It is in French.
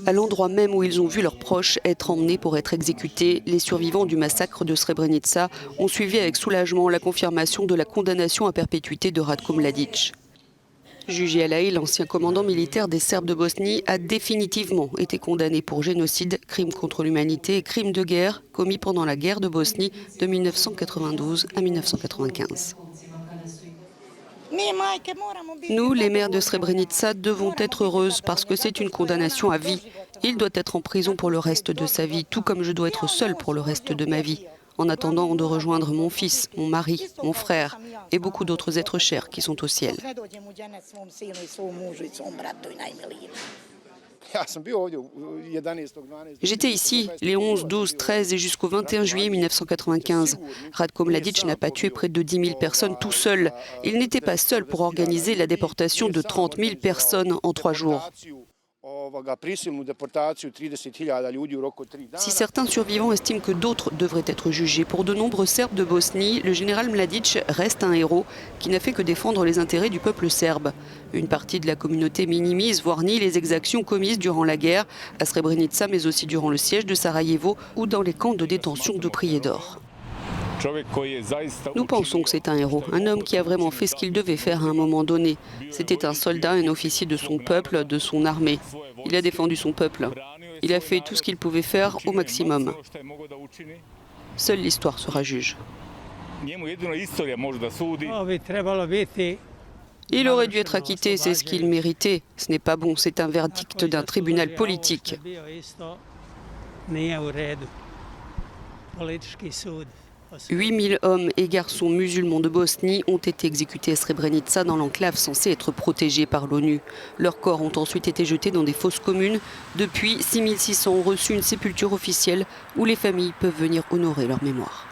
À l'endroit même où ils ont vu leurs proches être emmenés pour être exécutés, les survivants du massacre de Srebrenica ont suivi avec soulagement la confirmation de la condamnation à perpétuité de Ratko Mladic. Jugé à La Haye, l'ancien commandant militaire des Serbes de Bosnie a définitivement été condamné pour génocide, crime contre l'humanité et crime de guerre commis pendant la guerre de Bosnie de 1992 à 1995. Nous, les mères de Srebrenica, devons être heureuses parce que c'est une condamnation à vie. Il doit être en prison pour le reste de sa vie, tout comme je dois être seule pour le reste de ma vie, en attendant de rejoindre mon fils, mon mari, mon frère et beaucoup d'autres êtres chers qui sont au ciel. J'étais ici les 11, 12, 13 et jusqu'au 21 juillet 1995. Ratko Mladic n'a pas tué près de 10 000 personnes tout seul. Il n'était pas seul pour organiser la déportation de 30 000 personnes en 3 jours. Si certains survivants estiment que d'autres devraient être jugés, pour de nombreux Serbes de Bosnie, le général Mladic reste un héros qui n'a fait que défendre les intérêts du peuple serbe. Une partie de la communauté minimise, voire nie les exactions commises durant la guerre, à Srebrenica, mais aussi durant le siège de Sarajevo ou dans les camps de détention de Prijedor. Nous pensons que c'est un héros, un homme qui a vraiment fait ce qu'il devait faire à un moment donné. C'était un soldat, un officier de son peuple, de son armée. Il a défendu son peuple. Il a fait tout ce qu'il pouvait faire au maximum. Seule l'histoire sera juge. Il aurait dû être acquitté, c'est ce qu'il méritait. Ce n'est pas bon, c'est un verdict d'un tribunal politique. 8000 hommes et garçons musulmans de Bosnie ont été exécutés à Srebrenica dans l'enclave censée être protégée par l'ONU. Leurs corps ont ensuite été jetés dans des fosses communes. Depuis, 6600 ont reçu une sépulture officielle où les familles peuvent venir honorer leur mémoire.